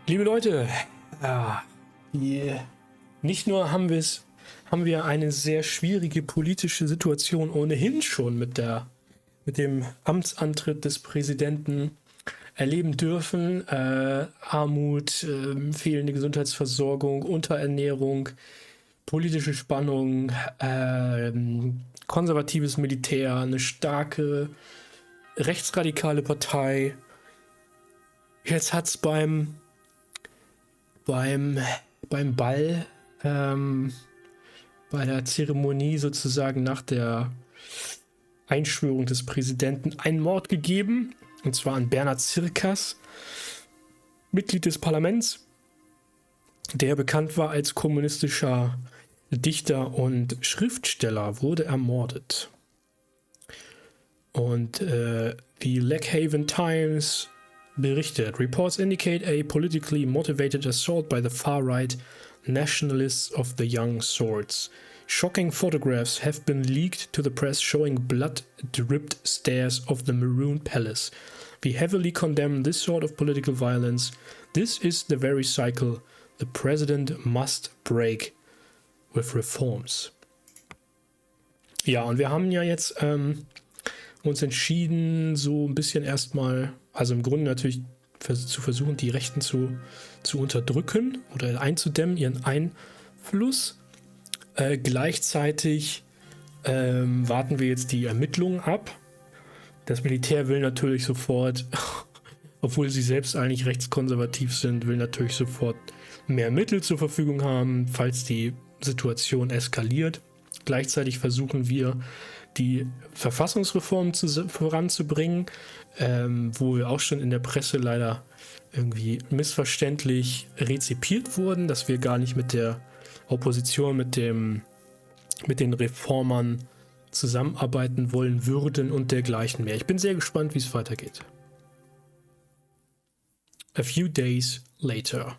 Liebe Leute, nicht nur haben wir eine sehr schwierige politische Situation ohnehin schon mit dem Amtsantritt des Präsidenten erleben dürfen. Armut, fehlende Gesundheitsversorgung, Unterernährung, politische Spannung, konservatives Militär, eine starke rechtsradikale Partei. Jetzt hat es beim Ball, bei der Zeremonie sozusagen nach der Einschwörung des Präsidenten einen Mord gegeben, und zwar an Bernhard Circas, Mitglied des Parlaments, der bekannt war als kommunistischer Dichter und Schriftsteller, wurde ermordet. Und die Lakehaven Times berichtet, Reports indicate a politically motivated assault by the far-right nationalists of the Young Swords. Shocking photographs have been leaked to the press showing blood-dripped stairs of the Maroon Palace. We heavily condemn this sort of political violence. This is the very cycle the president must break with reforms. Ja, und wir haben ja jetzt uns entschieden, so ein bisschen erstmal, also im Grunde natürlich zu versuchen, die Rechten zu unterdrücken oder einzudämmen, ihren Einfluss. Gleichzeitig warten wir jetzt die Ermittlungen ab. Das Militär will natürlich sofort, obwohl sie selbst eigentlich rechtskonservativ sind, will natürlich sofort mehr Mittel zur Verfügung haben, falls die Situation eskaliert. Gleichzeitig versuchen wir, die Verfassungsreform voranzubringen, wo wir auch schon in der Presse leider irgendwie missverständlich rezipiert wurden, dass wir gar nicht mit der Opposition, mit den Reformern zusammenarbeiten wollen würden und dergleichen mehr. Ich bin sehr gespannt, wie es weitergeht. A few days later.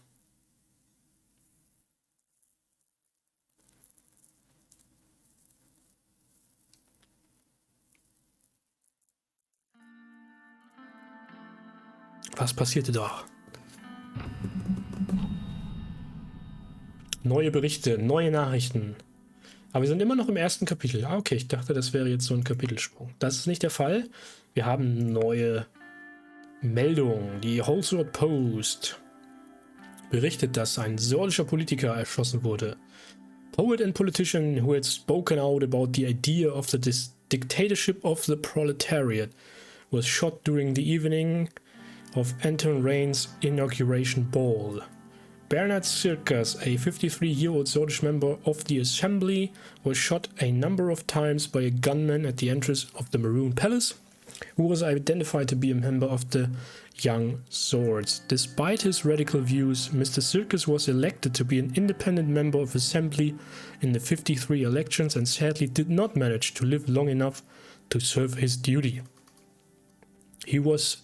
Was passierte da? Neue Berichte, neue Nachrichten. Aber wir sind immer noch im ersten Kapitel. Ah, okay, ich dachte, das wäre jetzt so ein Kapitelsprung. Das ist nicht der Fall. Wir haben neue Meldungen. Die Wholesale Post berichtet, dass ein sordischer Politiker erschossen wurde. Poet and politician who had spoken out about the idea of the dictatorship of the proletariat was shot during the evening of Anton Rayne's inauguration ball. Bernhard Circas, a 53-year-old Sordish member of the Assembly, was shot a number of times by a gunman at the entrance of the Maroon Palace, who was identified to be a member of the Young Swords. Despite his radical views, Mr. Circas was elected to be an independent member of Assembly in the 53 elections and sadly did not manage to live long enough to serve his duty. He was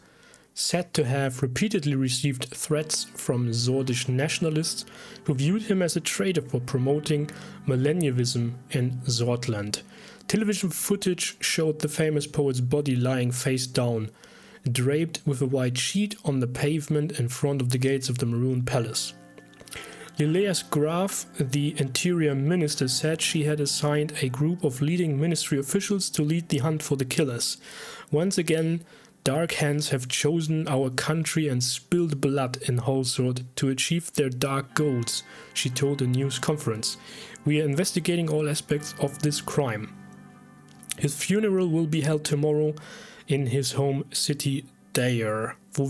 said to have repeatedly received threats from Sordish nationalists who viewed him as a traitor for promoting millennialism in Sordland. Television footage showed the famous poet's body lying face down, draped with a white sheet on the pavement in front of the gates of the Maroon Palace. Lilias Graf, the interior minister, said she had assigned a group of leading ministry officials to lead the hunt for the killers. Once again, dark hands have chosen our country and spilled blood in Wholesale to achieve their dark goals, she told a news conference. We are investigating all aspects of this crime. His funeral will be held tomorrow in his home city Dare, wo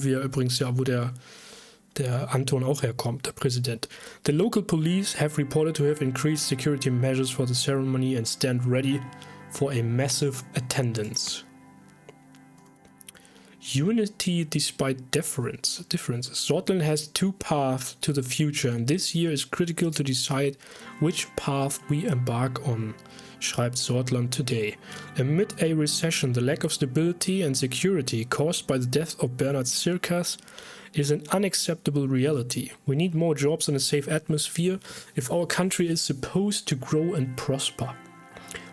der Anton auch herkommt, der Präsident. The local police have reported to have increased security measures for the ceremony and stand ready for a massive attendance. Unity despite differences. Sordland has two paths to the future and this year is critical to decide which path we embark on, schreibt Sordland Today. Amid a recession, the lack of stability and security caused by the death of Bernhard Circas is an unacceptable reality. We need more jobs and a safe atmosphere if our country is supposed to grow and prosper.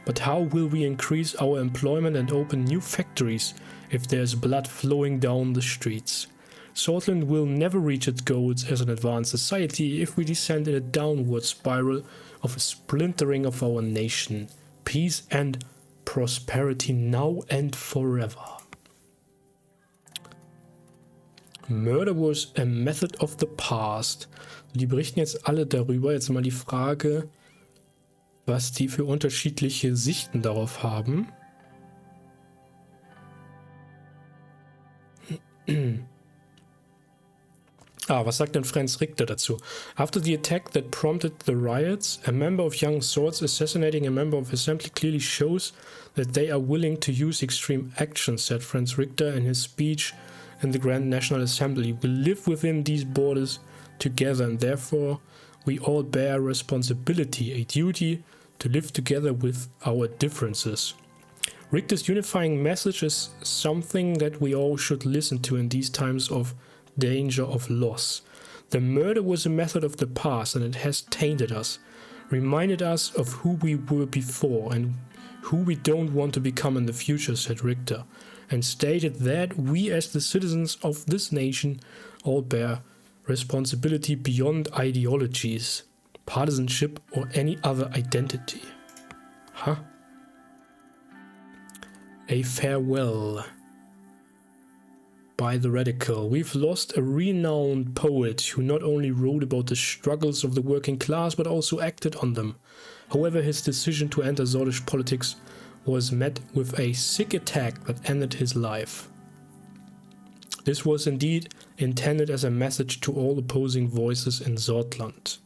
But how will we increase our employment and open new factories if there's blood flowing down the streets? Sordland will never reach its goals as an advanced society if we descend in a downward spiral of a splintering of our nation. Peace and prosperity now and forever. Murder was a method of the past. Die berichten jetzt alle darüber. Jetzt mal die Frage, was die für unterschiedliche Sichten darauf haben. Was sagt denn Franz Richter dazu? After the attack that prompted the riots, a member of Young Swords assassinating a member of Assembly clearly shows that they are willing to use extreme action, said Franz Richter in his speech in the Grand National Assembly. We live within these borders together and therefore we all bear responsibility, a duty to live together with our differences. Richter's unifying message is something that we all should listen to in these times of danger of loss. The murder was a method of the past and it has tainted us, reminded us of who we were before and who we don't want to become in the future, said Richter, and stated that we as the citizens of this nation all bear responsibility beyond ideologies, partisanship or any other identity. A farewell by the radical. We've lost a renowned poet who not only wrote about the struggles of the working class but also acted on them. However, his decision to enter Sordish politics was met with a sick attack that ended his life. This was indeed intended as a message to all opposing voices in Sordland.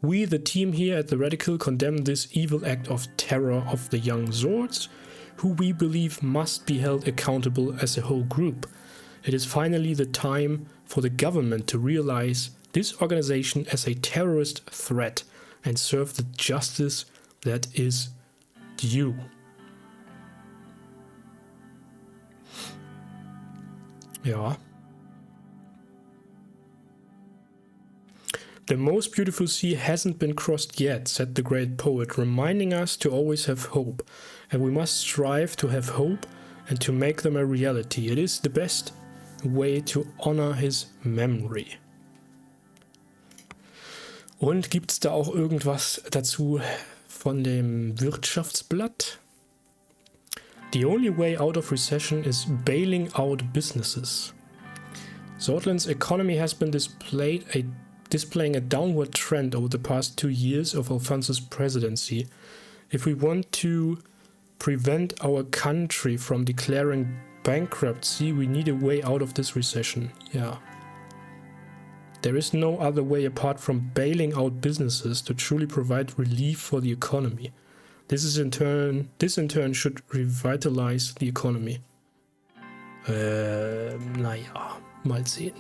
We, the team here at the Radical, condemn this evil act of terror of the Young Swords, who we believe must be held accountable as a whole group. It is finally the time for the government to realize this organization as a terrorist threat and serve the justice that is due. Ja. The most beautiful sea hasn't been crossed yet, said the great poet, reminding us to always have hope. And we must strive to have hope and to make them a reality. It is the best way to honor his memory. Und gibt es da auch irgendwas dazu von dem Wirtschaftsblatt? The only way out of recession is bailing out businesses. Sordland's economy has been displaying a downward trend over the past 2 years of Alfonso's presidency. If we want to prevent our country from declaring bankruptcy, we need a way out of this recession. Yeah. There is no other way apart from bailing out businesses to truly provide relief for the economy. This in turn should revitalize the economy. Naja, mal sehen.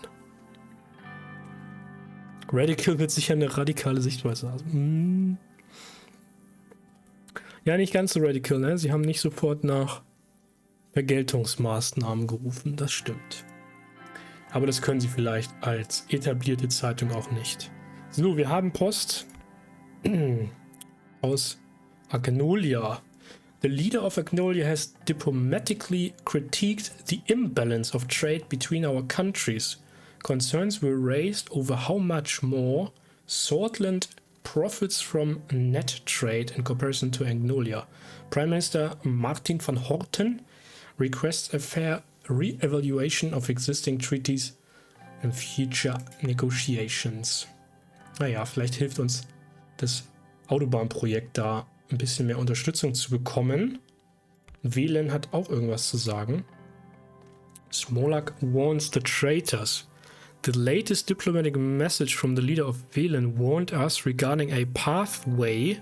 Radical wird sicher eine radikale Sichtweise haben. Ja, nicht ganz so radical, ne? Sie haben nicht sofort nach Vergeltungsmaßnahmen gerufen, das stimmt. Aber das können sie vielleicht als etablierte Zeitung auch nicht. So, wir haben Post aus Agnolia. The leader of Agnolia has diplomatically critiqued the imbalance of trade between our countries. Concerns were raised over how much more Sordland profits from net trade in comparison to Agnolia. Prime Minister Martin van Horten requests a fair re-evaluation of existing treaties and future negotiations. Naja, vielleicht hilft uns das Autobahnprojekt da ein bisschen mehr Unterstützung zu bekommen. Wählen hat auch irgendwas zu sagen. Smolak warns the traitors. The latest diplomatic message from the leader of Wählen warned us regarding a pathway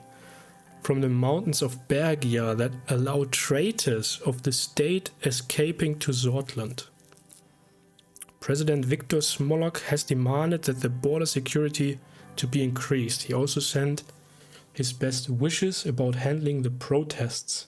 from the mountains of Bergia that allow traitors of the state escaping to Sordland. President Viktor Smolak has demanded that the border security to be increased. He also sent his best wishes about handling the protests.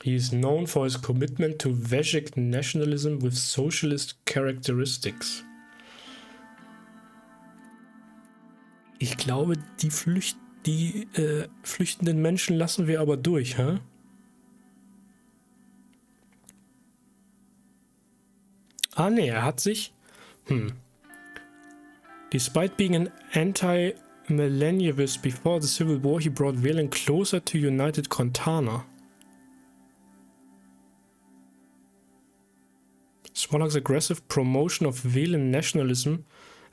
He is known for his commitment to Vedic nationalism with socialist characteristics. Ich glaube, die flüchtenden Menschen lassen wir aber durch, hä? Ah, nee, er hat sich... Despite being an anti-millennialist before the Civil War, he brought Valen closer to United Contana. Smolak's aggressive promotion of Valen nationalism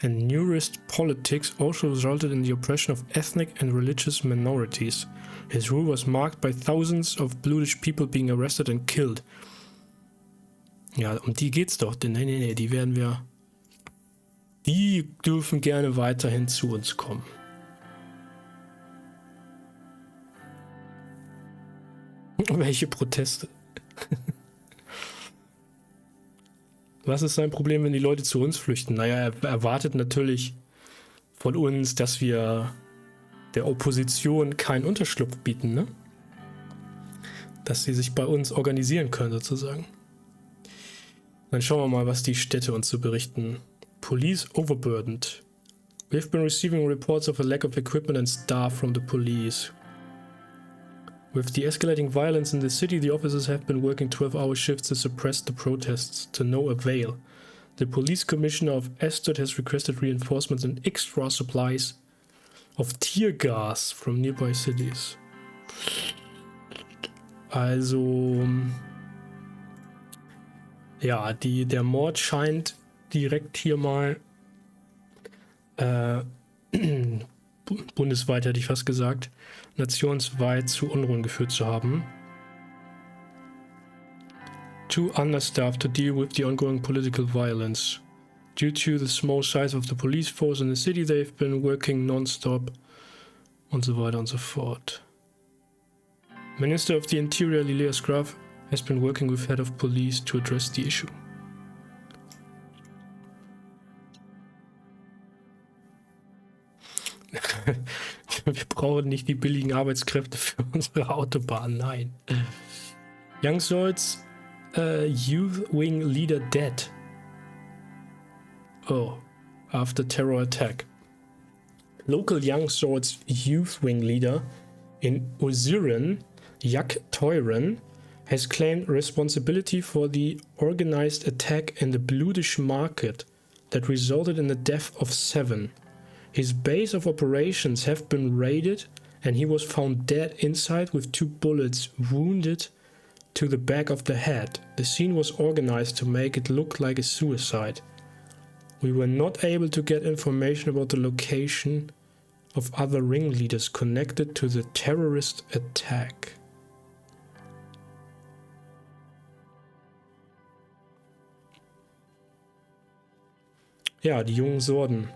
and Neurist politics also resulted in the oppression of ethnic and religious minorities. His rule was marked by thousands of Bluish people being arrested and killed. Ja, um die geht's doch. Nee, die werden wir... Die dürfen gerne weiterhin zu uns kommen. Welche Proteste? Was ist sein Problem, wenn die Leute zu uns flüchten? Naja, er erwartet natürlich von uns, dass wir der Opposition keinen Unterschlupf bieten, ne? Dass sie sich bei uns organisieren können, sozusagen. Dann schauen wir mal, was die Städte uns so berichten. Police overburdened. We have been receiving reports of a lack of equipment and staff from the police. With the escalating violence in the city, the officers have been working 12-hour shifts to suppress the protests, to no avail. The police commissioner of Estot has requested reinforcements and extra supplies of tear gas from nearby cities. Also, ja, der Mord scheint direkt hier mal bundesweit, hätte ich fast gesagt, nationsweit zu Unruhen geführt zu haben. Too understaffed to deal with the ongoing political violence. Due to the small size of the police force in the city, they've been working non-stop und so weiter und so fort. Minister of the Interior Lilia Scruff has been working with head of police to address the issue. Wir brauchen nicht die billigen Arbeitskräfte für unsere Autobahn, nein. Young Swords Youth Wing Leader dead. Oh, after terror attack. Local Young Swords Youth Wing Leader in Suzerain, Jak Teuren, has claimed responsibility for the organized attack in the Bluish market that resulted in the death of 7. His base of operations have been raided and he was found dead inside with 2 bullets wounded to the back of the head. The scene was organized to make it look like a suicide. We were not able to get information about the location of other ringleaders connected to the terrorist attack. Ja, die jungen Sorden.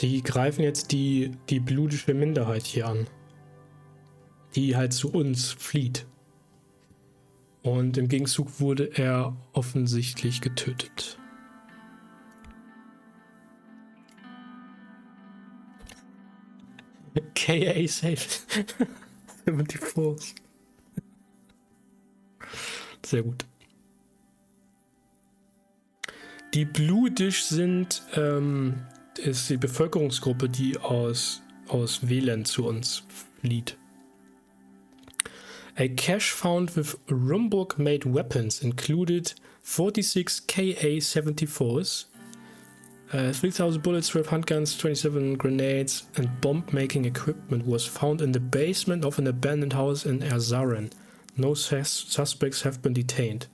Die greifen jetzt die blutige Minderheit hier an, die halt zu uns flieht. Und im Gegenzug wurde er offensichtlich getötet. KA safe. 74. Sehr gut. Die Bludisch sind ist die Bevölkerungsgruppe, die aus Valen zu uns flieht. A cache found with Rumbok-made weapons included 46 KA-74s, 3,000 bullets, 12 handguns, 27 grenades, and bomb-making equipment was found in the basement of an abandoned house in Suzerain. No suspects have been detained.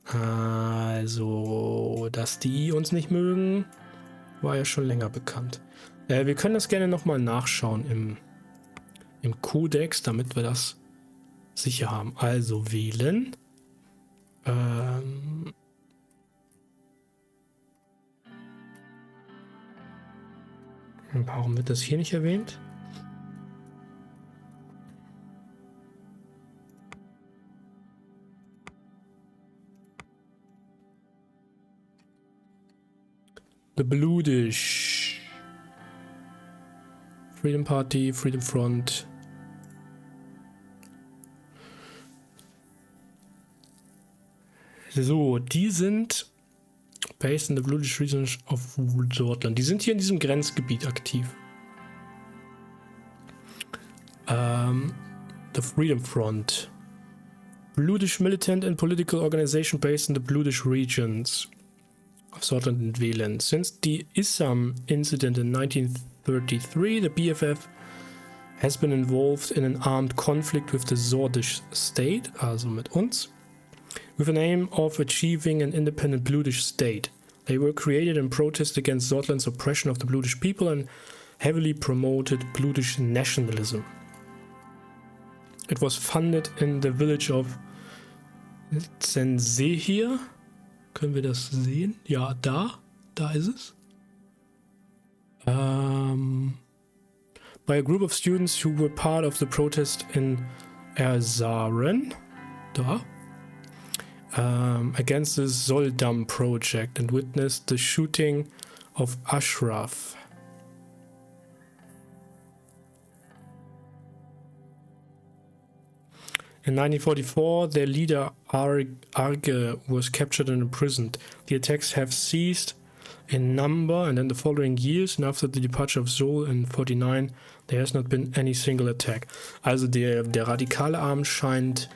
Also, dass die uns nicht mögen, war ja schon länger bekannt. Wir können das gerne nochmal nachschauen im Kodex, damit wir das sicher haben. Also wählen. Warum wird das hier nicht erwähnt? The Bludish. Freedom Party, Freedom Front. So, die sind based in the British region of Sordland. Die sind hier in diesem Grenzgebiet aktiv. The Freedom Front. British militant and political organization based in the British regions of Sordland and Welt. Since the Issam incident in 1933, the BFF has been involved in an armed conflict with the Sordish state, also mit uns, with an aim of achieving an independent British state. They were created in protest against Sordland's oppression of the British people and heavily promoted British nationalism. It was funded in the village of Zensee hier. Können wir das sehen? Ja, da ist es. By a group of students who were part of the protest in Suzerain, against the Soldam project and witnessed the shooting of Ashraf. In 1944, their leader Arge was captured and imprisoned. The attacks have ceased in number, and in the following years, and after the departure of Seoul in 1949, there has not been any single attack. Also der radikale Arm scheint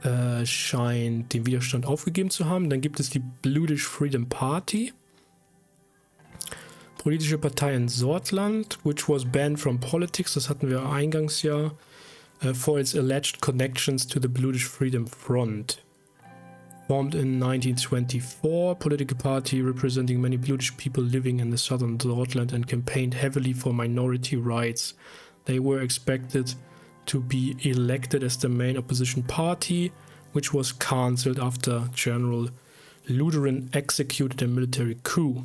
den Widerstand aufgegeben zu haben. Dann gibt es die British Freedom Party, politische Partei in Sordland, which was banned from politics, das hatten wir eingangs ja, for its alleged connections to the British Freedom Front. Formed in 1924, political party representing many British people living in the southern Sordland and campaigned heavily for minority rights. They were expected to be elected as the main opposition party, which was cancelled after General Lutheran executed a military coup.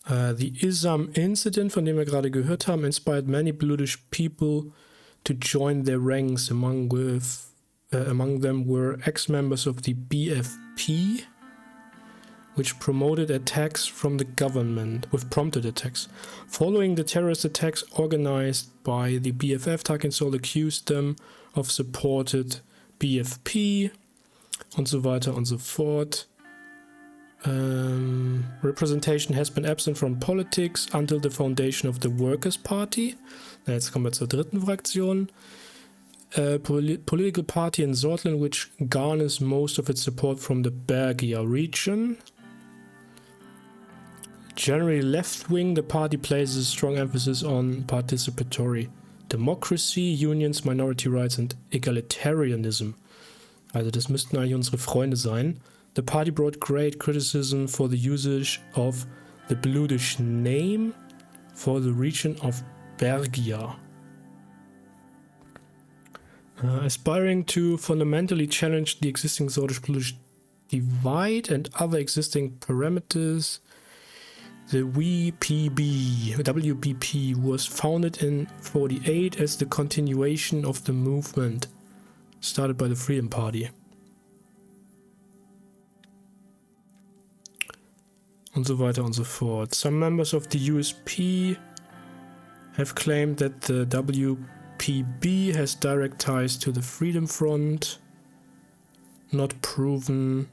The Issam incident, von dem wir gerade gehört haben, inspired many British people to join their ranks. Among them were ex-members of the BFP, which promoted attacks from the government, with prompted attacks. Following the terrorist attacks organized by the BFF, Tarkinsol accused them of supported BFP und so weiter und so fort. Representation has been absent from politics until the foundation of the Workers' Party. Na, jetzt kommen wir zur dritten Fraktion. Political party in Sordland, which garners most of its support from the Bergia region. Generally left-wing, the party places a strong emphasis on participatory democracy, unions, minority rights and egalitarianism. Also das müssten eigentlich unsere Freunde sein. The party brought great criticism for the usage of the British name for the region of Bergia. Aspiring to fundamentally challenge the existing Sordish-British divide and other existing parameters, the WPP was founded in 1948 as the continuation of the movement started by the Freedom Party. Und so weiter und so fort. Some members of the USP have claimed that the WPB has direct ties to the Freedom Front. Not proven.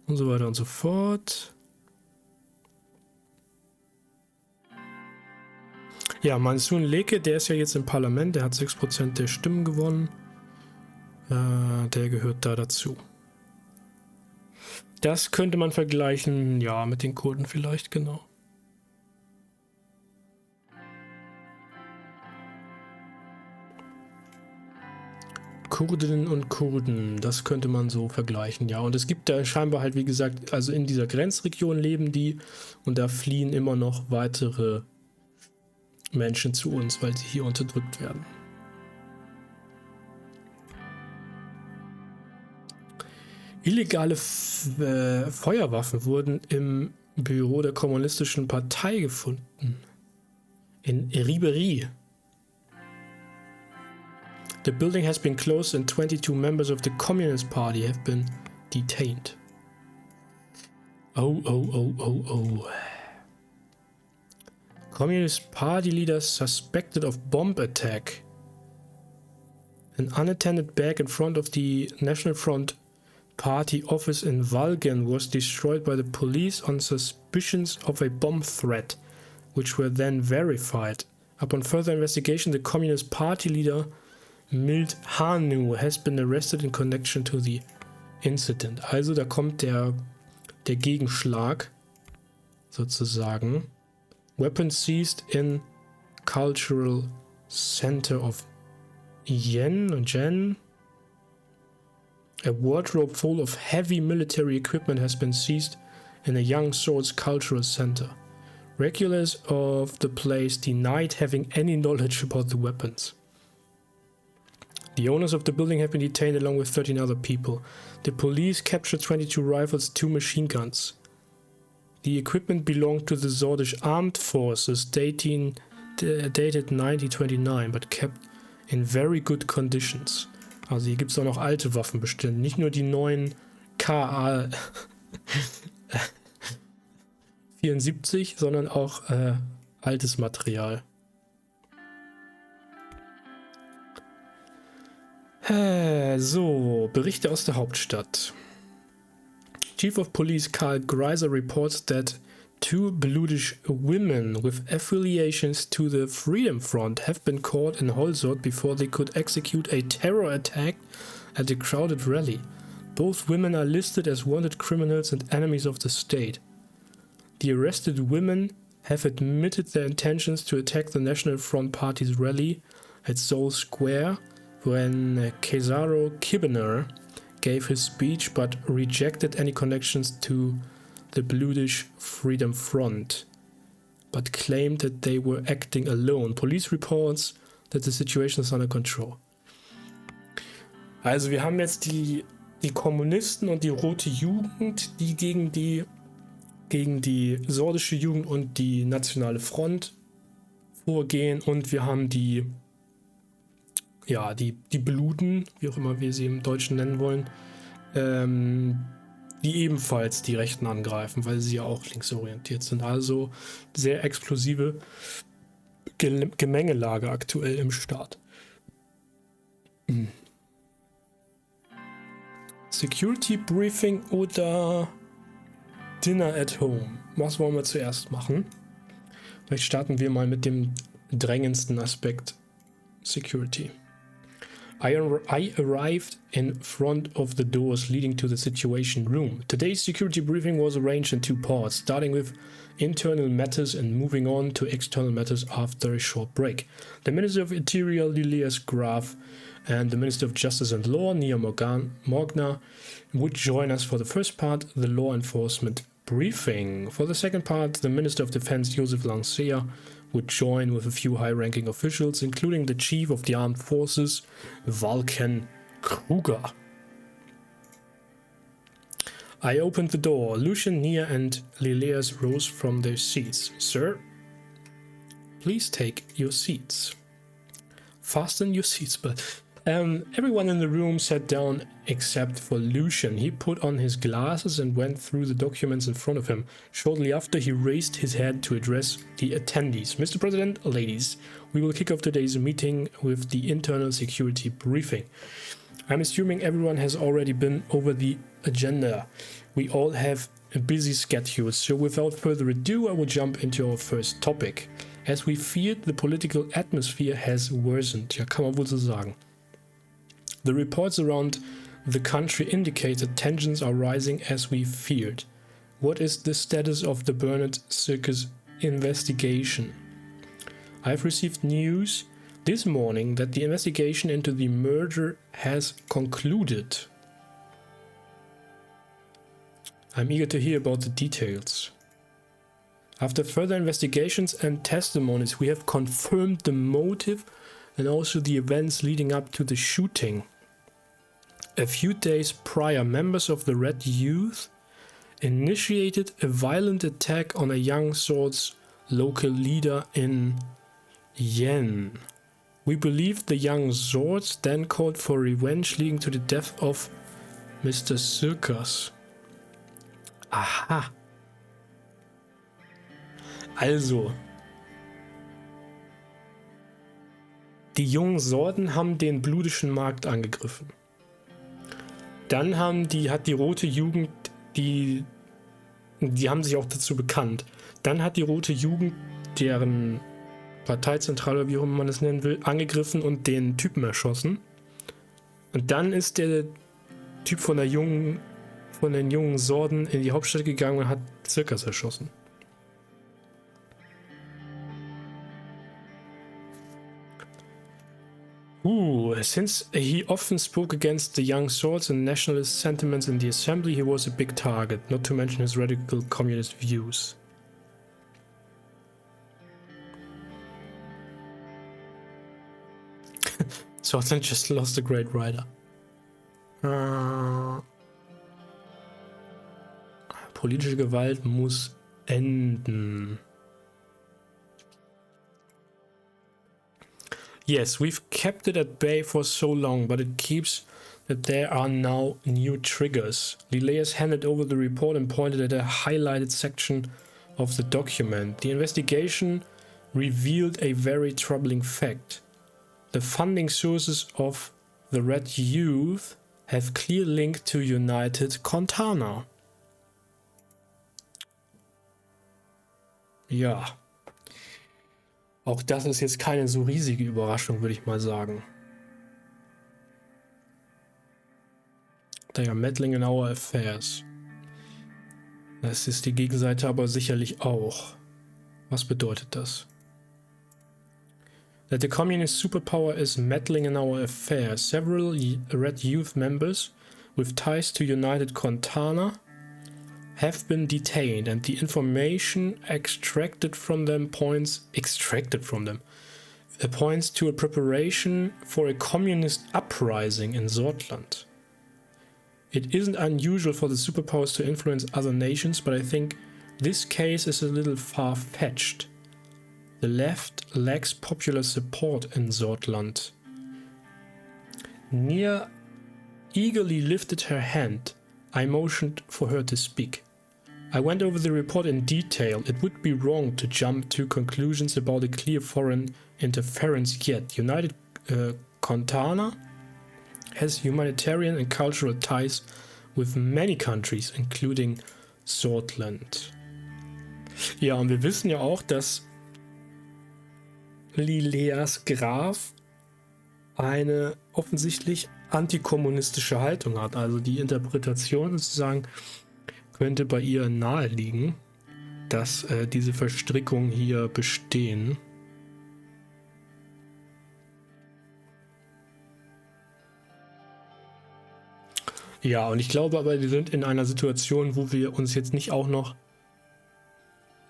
Und so weiter und so fort. Ja, Mansun Leke, der ist ja jetzt im Parlament, der hat 6% der Stimmen gewonnen. Der gehört da dazu. Das könnte man vergleichen, ja, mit den Kurden vielleicht, genau. Kurdinnen und Kurden, das könnte man so vergleichen, ja. Und es gibt da scheinbar halt, wie gesagt, also in dieser Grenzregion leben die und da fliehen immer noch weitere Menschen zu uns, weil sie hier unterdrückt werden. Illegale Feuerwaffen wurden im Büro der Kommunistischen Partei gefunden. In Ribery. The building has been closed and 22 members of the Communist Party have been detained. Oh. Communist Party leader suspected of bomb attack. An unattended bag in front of the National Front Party office in Valgen was destroyed by the police on suspicions of a bomb threat, which were then verified. Upon further investigation, the Communist Party leader Mild Hanu has been arrested in connection to the incident. Also da kommt der Gegenschlag sozusagen. Weapons seized in Cultural Center of Yen. A wardrobe full of heavy military equipment has been seized in a Young Swords Cultural Center. Regulars of the place denied having any knowledge about the weapons. The owners of the building have been detained along with 13 other people. The police captured 22 rifles, 2 machine guns. The equipment belonged to the Sordish Armed Forces, dated 1929, but kept in very good conditions. Also hier gibt es auch noch alte Waffen bestimmt, nicht nur die neuen KA 74, sondern auch altes Material. So, Berichte aus der Hauptstadt. Chief of Police Karl Greiser reports that 2 Bludish women with affiliations to the Freedom Front have been caught in Holzort before they could execute a terror attack at a crowded rally. Both women are listed as wanted criminals and enemies of the state. The arrested women have admitted their intentions to attack the National Front Party's rally at Seoul Square when Cesaro Kibener gave his speech but rejected any connections to the Bludish Freedom Front, but claimed that they were acting alone. Police reports that the situation is under control. Also wir haben jetzt die Kommunisten und die Rote Jugend, die gegen die sordische Jugend und die Nationale Front vorgehen, und wir haben die Bluten, wie auch immer wir sie im Deutschen nennen wollen, die ebenfalls die Rechten angreifen, weil sie ja auch linksorientiert sind. Also sehr explosive Gemengelage aktuell im Staat. Security Briefing oder Dinner at Home? Was wollen wir zuerst machen? Vielleicht starten wir mal mit dem drängendsten Aspekt: Security. I arrived in front of the doors leading to the Situation Room. Today's security briefing was arranged in 2 parts, starting with internal matters and moving on to external matters after a short break. The Minister of Interior, Lilias Graf, and the Minister of Justice and Law, Nia Mogna, would join us for the first part, the law enforcement briefing. For the second part, the Minister of Defense, Josef Lancea, would join with a few high-ranking officials, including the Chief of the Armed Forces, Valken Kruger. I opened the door. Lucian, Nia, and Lilias rose from their seats. Sir, please take your seats. Fasten your seats, but everyone in the room sat down except for Lucian. He put on his glasses and went through the documents in front of him. Shortly after, he raised his head to address the attendees. Mr. President, ladies, we will kick off today's meeting with the internal security briefing. I'm assuming everyone has already been over the agenda. We all have a busy schedule, so without further ado, I will jump into our first topic. As we feared, the political atmosphere has worsened. Ja, kann man wohl so sagen. The reports around the country indicate that tensions are rising as we feared. What is the status of the Bernard Circus investigation? I have received news this morning that the investigation into the murder has concluded. I'm eager to hear about the details. After further investigations and testimonies, we have confirmed the motive and also the events leading up to the shooting. A few days prior, members of the Red Youth initiated a violent attack on a Young Swords local leader in Yen. We believe the Young Swords then called for revenge, leading to the death of Mr. Circus. Aha. Also, Die jungen Sorten haben den blutischen Markt angegriffen. Dann hat die Rote Jugend, die haben sich auch dazu bekannt. Dann hat die Rote Jugend deren Parteizentrale, oder wie auch immer man es nennen will, angegriffen und den Typen erschossen. Und dann ist der Typ von den jungen Sorten in die Hauptstadt gegangen und hat Zirkas erschossen. Since he often spoke against the young swords and nationalist sentiments in the assembly, he was a big target, not to mention his radical communist views. Sordland just lost a great rider. Politische Gewalt muss enden. Yes, we've kept it at bay for so long, but it keeps that there are now new triggers. Lileas handed over the report and pointed at a highlighted section of the document. The investigation revealed a very troubling fact. The funding sources of the Red Youth have clear link to United Contana. Ja. Auch das ist jetzt keine so riesige Überraschung, würde ich mal sagen. They are meddling in our affairs. Das ist die Gegenseite aber sicherlich auch. Was bedeutet das? That the communist superpower is meddling in our affairs. Several Red Youth members with ties to United Contana have been detained, and the information extracted from them points to a preparation for a communist uprising in Sordland. It isn't unusual for the superpowers to influence other nations, but I think this case is a little far-fetched. The left lacks popular support in Sordland. Nia eagerly lifted her hand. I motioned for her to speak. I went over the report in detail. It would be wrong to jump to conclusions about a clear foreign interference yet. United Contana has humanitarian and cultural ties with many countries, including Sordland. Ja, und wir wissen ja auch, dass Lileas Graf eine offensichtlich antikommunistische Haltung hat. Also die Interpretation sozusagen könnte bei ihr naheliegen, dass diese Verstrickungen hier bestehen. Ja, und ich glaube aber, wir sind in einer Situation, wo wir uns jetzt nicht auch noch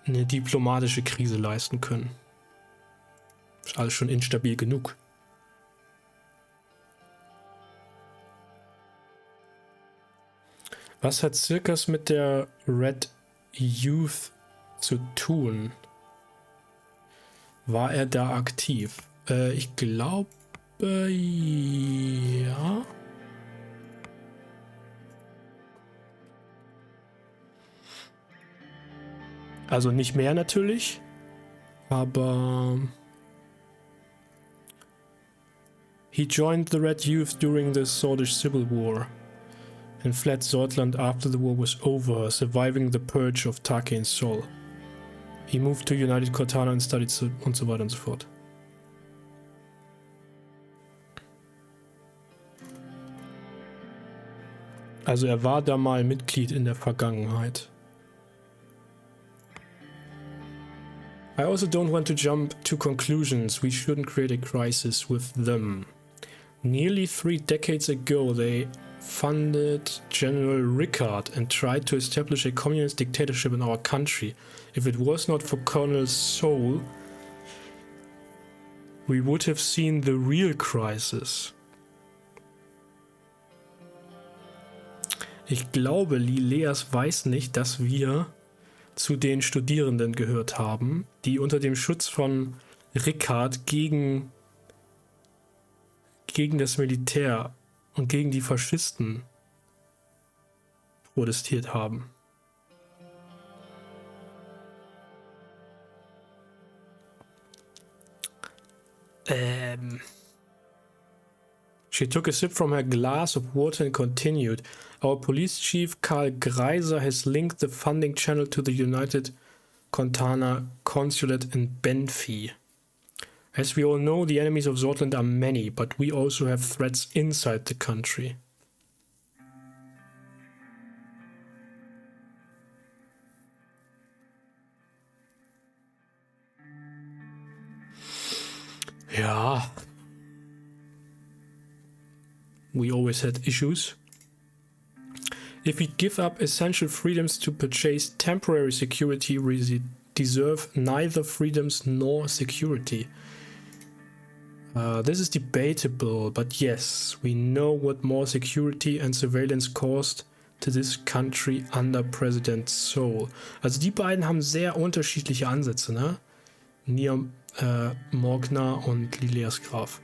eine diplomatische Krise leisten können. Ist alles schon instabil genug. Was hat Zirkas mit der Red Youth zu tun? War er da aktiv? Ich glaube, ja. Also nicht mehr natürlich, aber he joined the Red Youth during the Sordish Civil War and fled Sordland after the war was over, surviving the purge of Tarkane's soul. He moved to United Contana and studied und so weiter und so fort. Also er war da mal Mitglied in der Vergangenheit. I also don't want to jump to conclusions. We shouldn't create a crisis with them. Nearly 3 decades ago, they funded General Rickard and tried to establish a communist dictatorship in our country. If it was not for Colonel Soul, we would have seen the real crisis. Ich glaube, Lileas weiß nicht, dass wir zu den Studierenden gehört haben, die unter dem Schutz von Rickard gegen das Militär und gegen die Faschisten protestiert haben. She took a sip from her glass of water and continued. Our police chief Karl Greiser has linked the funding channel to the United Contana Consulate in Benfi. As we all know, the enemies of Sordland are many, but we also have threats inside the country. Ja. We always had issues. If we give up essential freedoms to purchase temporary security, we deserve neither freedoms nor security. This is debatable, but yes, we know what more security and surveillance caused to this country under President Sol. Also die beiden haben sehr unterschiedliche Ansätze, ne? Nia Morgner und Lilias Graf.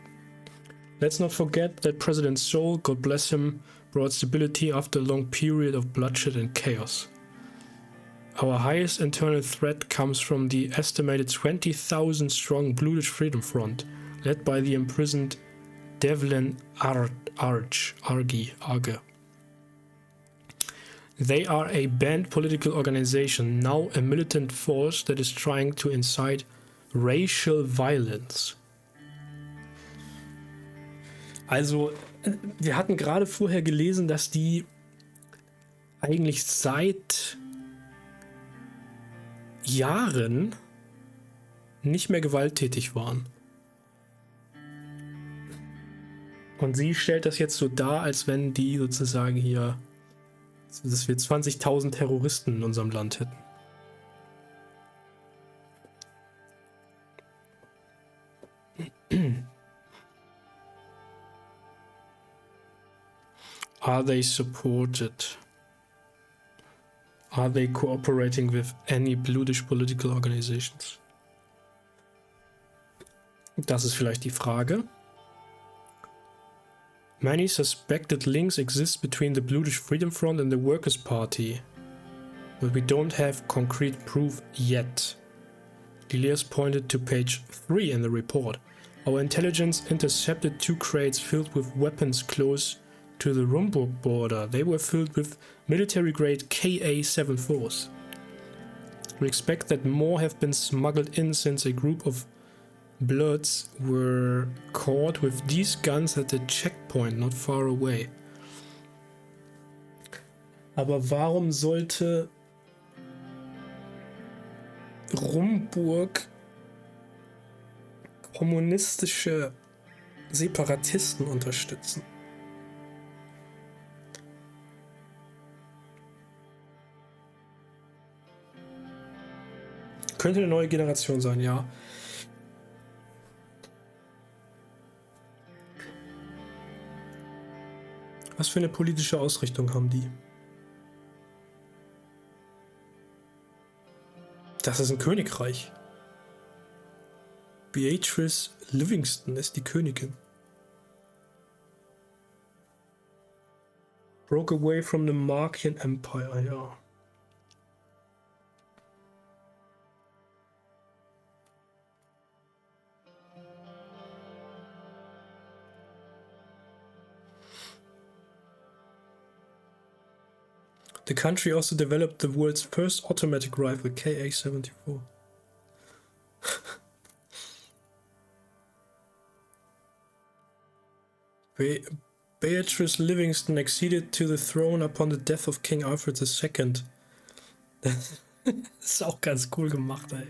Let's not forget that President Sol, God bless him, brought stability after a long period of bloodshed and chaos. Our highest internal threat comes from the estimated 20,000 strong Bluish Freedom Front, led by the imprisoned Devlin Arge. They are a banned political organization, now a militant force that is trying to incite racial violence. Also, wir hatten gerade vorher gelesen, dass die eigentlich seit Jahren nicht mehr gewalttätig waren. Und sie stellt das jetzt so dar, als wenn die sozusagen hier, dass wir 20.000 Terroristen in unserem Land hätten. Are they supported? Are they cooperating with any Bluish political organizations? Das ist vielleicht die Frage. Many suspected links exist between the Bluish Freedom Front and the Workers' Party, but we don't have concrete proof yet. Lilias pointed to page 3 in the report. Our intelligence intercepted 2 crates filled with weapons close to the Rumburg border. They were filled with military-grade Ka-74s. We expect that more have been smuggled in since a group of Bloods were caught with these guns at a checkpoint not far away. Aber warum sollte Rumburg kommunistische Separatisten unterstützen? Könnte eine neue Generation sein, ja. Was für eine politische Ausrichtung haben die? Das ist ein Königreich. Beatrice Livingston ist die Königin. Broke away from the Markian Empire, ja. The country also developed the world's first automatic rifle, Ka-74. Beatrice Livingston acceded to the throne upon the death of King Alfred II. Das ist auch ganz cool gemacht, ey.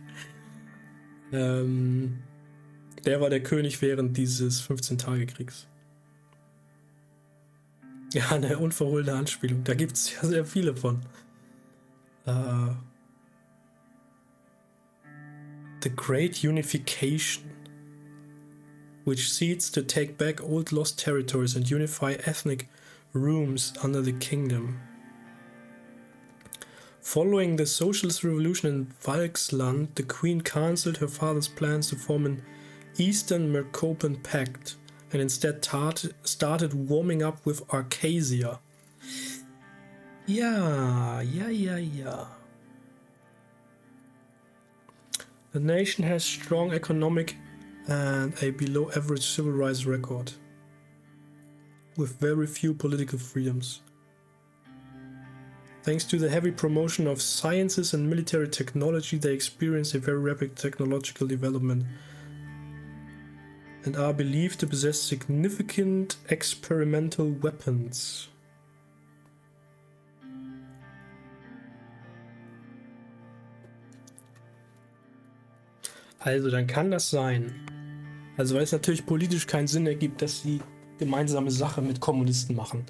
Der war der König während dieses 15-Tage-Kriegs. Ja, eine unverhohlene Anspielung. Da gibt es ja sehr viele von. The Great Unification, which seeks to take back old lost territories and unify ethnic rooms under the kingdom. Following the socialist revolution in Valksland, the Queen cancelled her father's plans to form an Eastern Mercopan Pact and instead started warming up with Arcasia. Ja. The nation has strong economic and a below average civil rights record, with very few political freedoms. Thanks to the heavy promotion of sciences and military technology, they experience a very rapid technological development and are believed to possess significant experimental weapons. Also, dann kann das sein. Also, weil es natürlich politisch keinen Sinn ergibt, dass sie gemeinsame Sache mit Kommunisten machen.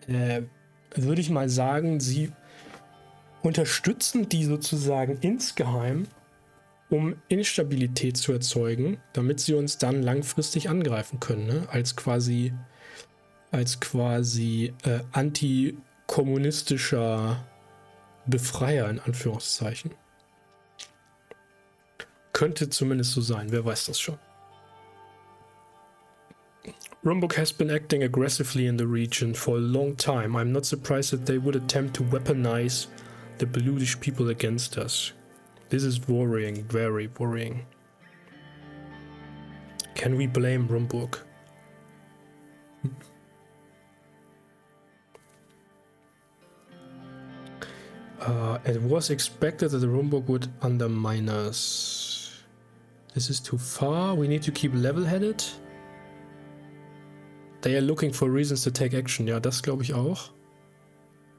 Würde ich mal sagen, sie unterstützen die sozusagen insgeheim, um Instabilität zu erzeugen, damit sie uns dann langfristig angreifen können, ne? Als quasi antikommunistischer Befreier in Anführungszeichen. Könnte zumindest so sein, wer weiß das schon. Rumbuk has been acting aggressively in the region for a long time. I'm not surprised that they would attempt to weaponize the Beludish people against us. This is worrying, very worrying. Can we blame Rumbuk? It was expected that the Rumbuk would undermine us. This is too far. We need to keep level-headed. They are looking for reasons to take action. Ja, das glaube ich auch.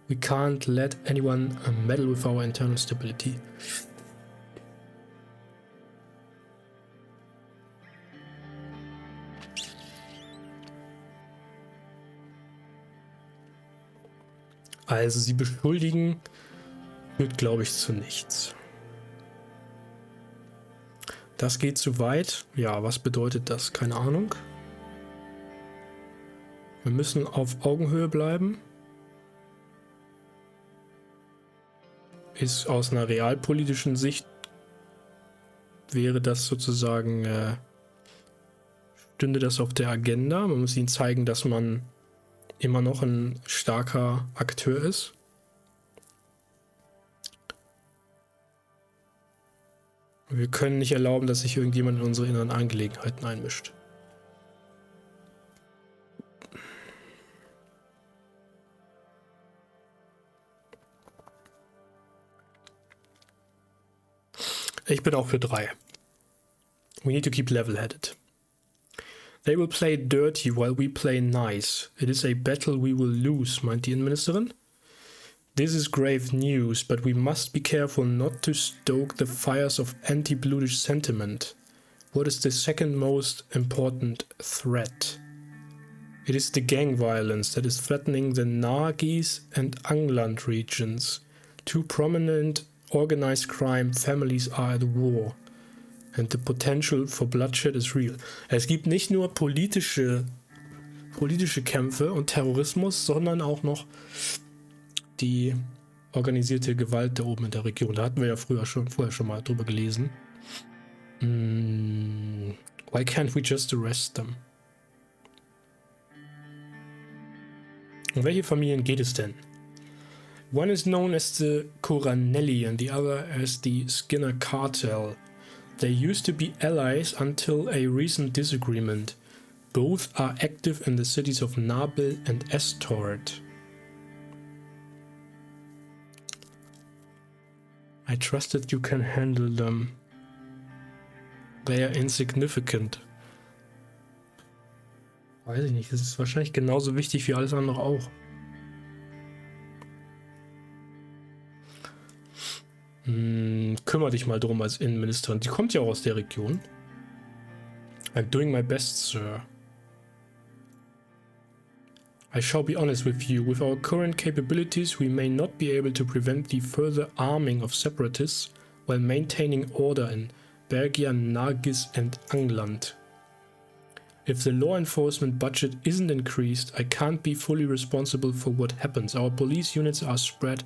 We can't let anyone meddle with our internal stability. Also sie beschuldigen, führt glaube ich zu nichts. Das geht zu weit. Ja, was bedeutet das? Keine Ahnung. Wir müssen auf Augenhöhe bleiben. Ist aus einer realpolitischen Sicht, wäre das sozusagen, stünde das auf der Agenda. Man muss ihnen zeigen, dass man immer noch ein starker Akteur ist. Wir können nicht erlauben, dass sich irgendjemand in unsere inneren Angelegenheiten einmischt. Ich bin auch für 3. We need to keep level-headed. They will play dirty while we play nice. It is a battle we will lose, meint die Innenministerin. This is grave news, but we must be careful not to stoke the fires of anti-Bludish sentiment. What is the second most important threat? It is the gang violence that is threatening the Nagis and Angland regions. Two prominent organized crime families are at war. And the potential for bloodshed is real. Es gibt nicht nur politische Kämpfe und Terrorismus, sondern auch noch die organisierte Gewalt da oben in der Region. Da hatten wir ja vorher schon mal drüber gelesen. Why can't we just arrest them? Um welche Familien geht es denn? One is known as the Coranelli and the other as the Skinner cartel. They used to be allies until a recent disagreement. Both are active in the cities of Nabil and Estort. I trust that you can handle them. They are insignificant. Weiß ich nicht, das ist wahrscheinlich genauso wichtig wie alles andere auch. Kümmere dich mal drum als Innenministerin. Die kommt ja auch aus der Region. I'm doing my best, sir. I shall be honest with you. With our current capabilities, we may not be able to prevent the further arming of separatists while maintaining order in Bergia, Nargis and Angland. If the law enforcement budget isn't increased, I can't be fully responsible for what happens. Our police units are spread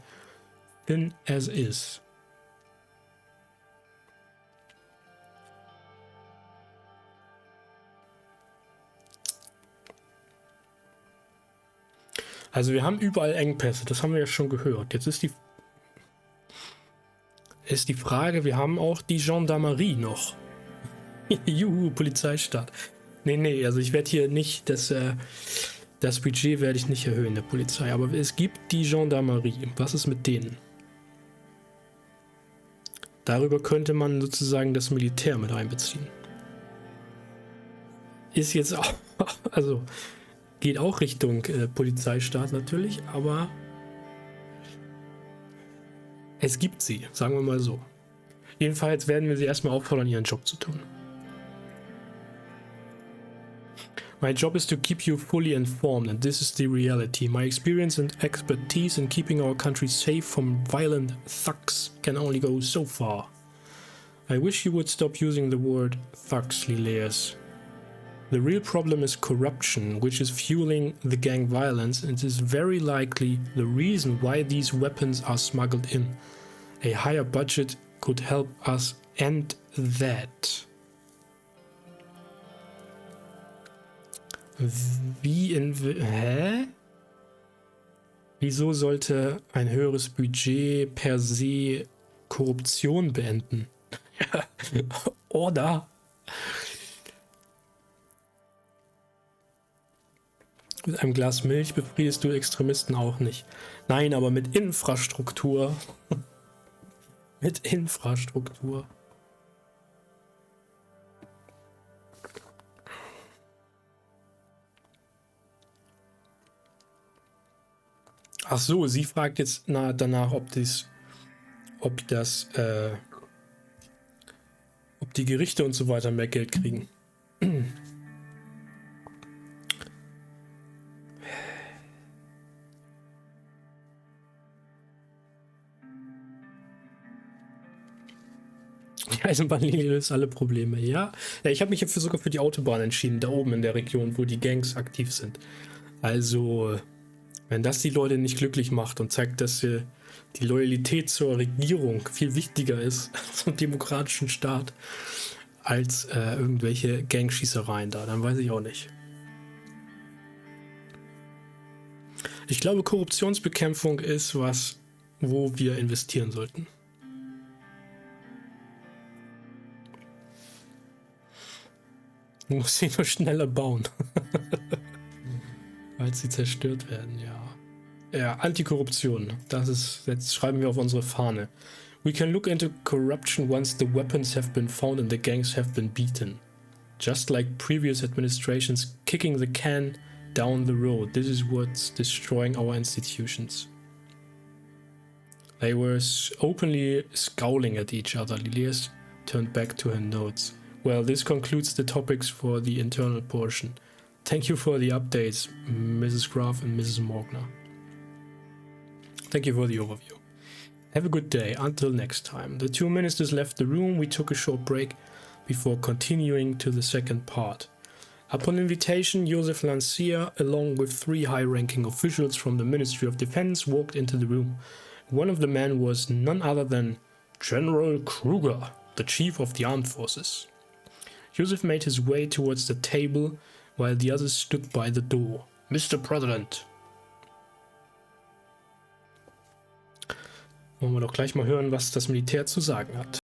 thin as is. Also wir haben überall Engpässe, das haben wir ja schon gehört. Jetzt ist die Frage, wir haben auch die Gendarmerie noch. Juhu, Polizeistaat. Nee, also ich werde hier nicht, das Budget werde ich nicht erhöhen, der Polizei. Aber es gibt die Gendarmerie. Was ist mit denen? Darüber könnte man sozusagen das Militär mit einbeziehen. Ist jetzt auch, also geht auch Richtung Polizeistaat natürlich, aber es gibt sie, sagen wir mal so. Jedenfalls werden wir sie erstmal auffordern, ihren Job zu tun. My job is to keep you fully informed, and this is the reality. My experience and expertise in keeping our country safe from violent thugs can only go so far. I wish you would stop using the word thugs, Lileas. The real problem is corruption, which is fueling the gang violence, and is very likely the reason why these weapons are smuggled in. A higher budget could help us end that. Hä? Wieso sollte ein höheres Budget per se Korruption beenden? Oder? Mit einem Glas Milch befriedest du Extremisten auch nicht. Nein, aber mit Infrastruktur. Mit Infrastruktur. Ach so, sie fragt jetzt danach, ob die Gerichte und so weiter mehr Geld kriegen. Die Eisenbahnlinie löst alle Probleme, ja. Ich habe mich sogar für die Autobahn entschieden, da oben in der Region, wo die Gangs aktiv sind. Also, wenn das die Leute nicht glücklich macht und zeigt, dass die Loyalität zur Regierung viel wichtiger ist zum demokratischen Staat als irgendwelche Gangschießereien da, dann weiß ich auch nicht. Ich glaube, Korruptionsbekämpfung ist was, wo wir investieren sollten. Du musst sie nur schneller bauen. Weil sie zerstört werden, ja. Ja, Antikorruption. Jetzt schreiben wir auf unsere Fahne. We can look into corruption once the weapons have been found and the gangs have been beaten. Just like previous administrations kicking the can down the road. This is what's destroying our institutions. They were openly scowling at each other. Lilias turned back to her notes. Well, this concludes the topics for the internal portion. Thank you for the updates, Mrs. Graf and Mrs. Morgner. Thank you for the overview. Have a good day. Until next time. The two ministers left the room. We took a short break before continuing to the second part. Upon invitation, Joseph Lancia, along with three high-ranking officials from the Ministry of Defense, walked into the room. One of the men was none other than General Kruger, the chief of the armed forces. Joseph made his way towards the table, while the others stood by the door. Mr. President. Wollen wir doch gleich mal hören, was das Militär zu sagen hat.